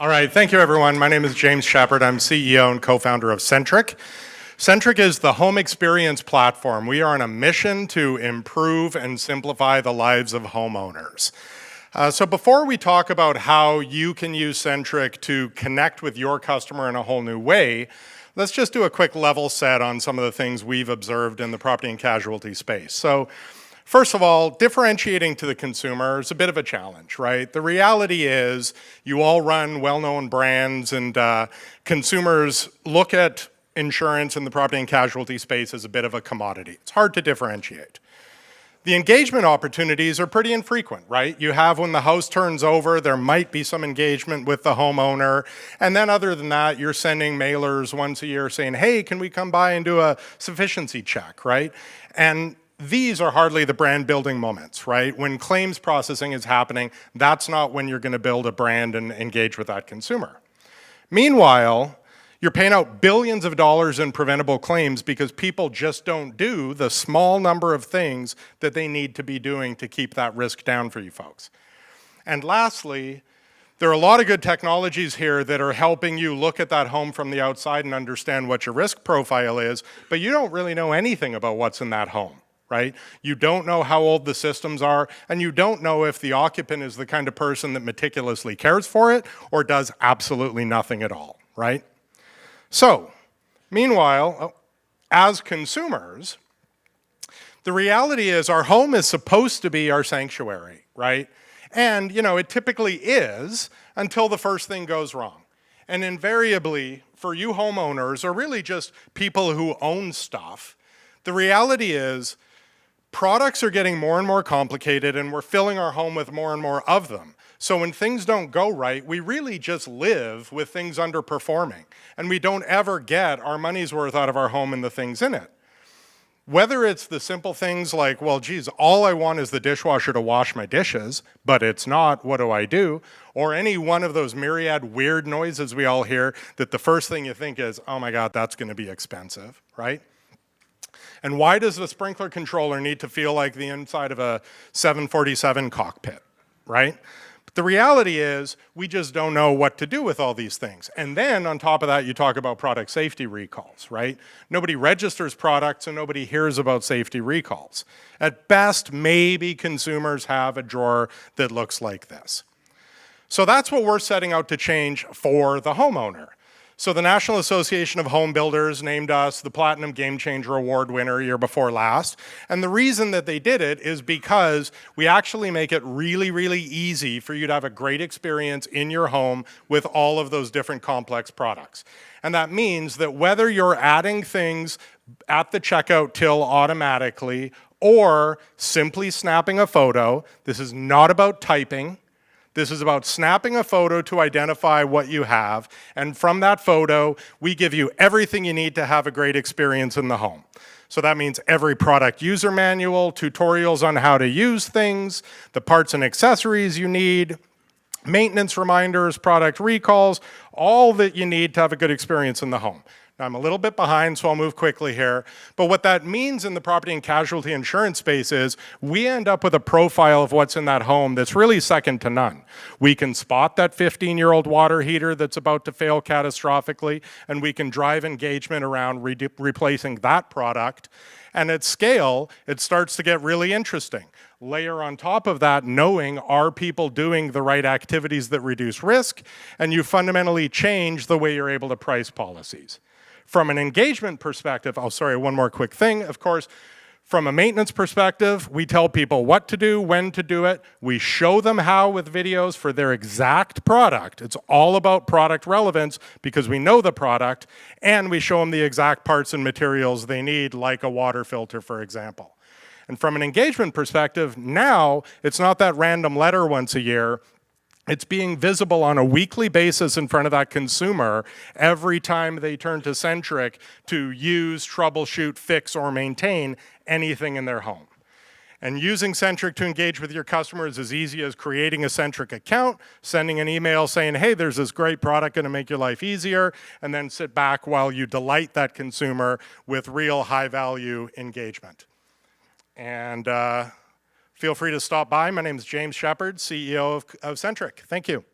All right, thank you everyone. My name is James Shepard. I'm CEO and co-founder of Centriq. Centriq is the home experience platform. We are on a mission to improve and simplify the lives of homeowners. So before we talk about how you can use Centriq to connect with your customer in a whole new way, let's just do a quick level set on some of the things we've observed in the property and casualty space. So first of all, differentiating to the consumer is a bit of a challenge, right? The reality is you all run well-known brands and consumers look at insurance in the property and casualty space as a bit of a commodity. It's hard to differentiate. The engagement opportunities are pretty infrequent, right? You have when the house turns over, there might be some engagement with the homeowner. And then other than that, you're sending mailers once a year saying, hey, can we come by and do a sufficiency check, right? And these are hardly the brand building moments, right? When claims processing is happening, that's not when you're going to build a brand and engage with that consumer. Meanwhile, you're paying out billions of dollars in preventable claims because people just don't do the small number of things that they need to be doing to keep that risk down for you folks. And lastly, there are a lot of good technologies here that are helping you look at that home from the outside and understand what your risk profile is, but you don't really know anything about what's in that home. Right? You don't know how old the systems are, and you don't know if the occupant is the kind of person that meticulously cares for it or does absolutely nothing at all, right? So, meanwhile, as consumers, the reality is our home is supposed to be our sanctuary, right? And, you know, it typically is until the first thing goes wrong. And invariably, for you homeowners, or really just people who own stuff, the reality is products are getting more and more complicated and we're filling our home with more and more of them. So when things don't go right, we really just live with things underperforming and we don't ever get our money's worth out of our home and the things in it. Whether it's the simple things like, well, geez, all I want is the dishwasher to wash my dishes, but it's not, what do I do? Or any one of those myriad weird noises we all hear that the first thing you think is, oh my God, that's gonna be expensive, right? And why does the sprinkler controller need to feel like the inside of a 747 cockpit, right? But the reality is we just don't know what to do with all these things. And then on top of that, you talk about product safety recalls, right? Nobody registers products and nobody hears about safety recalls. At best, maybe consumers have a drawer that looks like this. So that's what we're setting out to change for the homeowner. So the National Association of Home Builders named us the Platinum Game Changer Award winner year before last. And the reason that they did it is because we actually make it really, really easy for you to have a great experience in your home with all of those different complex products. And that means that whether you're adding things at the checkout till automatically or simply snapping a photo, this is not about typing. This is about snapping a photo to identify what you have, and from that photo, we give you everything you need to have a great experience in the home. So that means every product user manual, tutorials on how to use things, the parts and accessories you need, maintenance reminders, product recalls, all that you need to have a good experience in the home. Now, I'm a little bit behind, so I'll move quickly here. But what that means in the property and casualty insurance space is we end up with a profile of what's in that home that's really second to none. We can spot that 15-year-old water heater that's about to fail catastrophically, and we can drive engagement around replacing that product. And at scale, it starts to get really interesting. Layer on top of that, knowing are people doing the right activities that reduce risk, and you fundamentally change the way you're able to price policies. From an engagement perspective, one more quick thing, of course, from a maintenance perspective, we tell people what to do, when to do it. We show them how with videos for their exact product. It's all about product relevance because we know the product, and we show them the exact parts and materials they need, like a water filter, for example. And from an engagement perspective, now it's not that random letter once a year. It's being visible on a weekly basis in front of that consumer every time they turn to Centriq to use, troubleshoot, fix, or maintain anything in their home. And using Centriq to engage with your customers is as easy as creating a Centriq account, sending an email saying, hey, there's this great product going to make your life easier, and then sit back while you delight that consumer with real high-value engagement. And feel free to stop by. My name is James Shepard, CEO of Centriq. Thank you.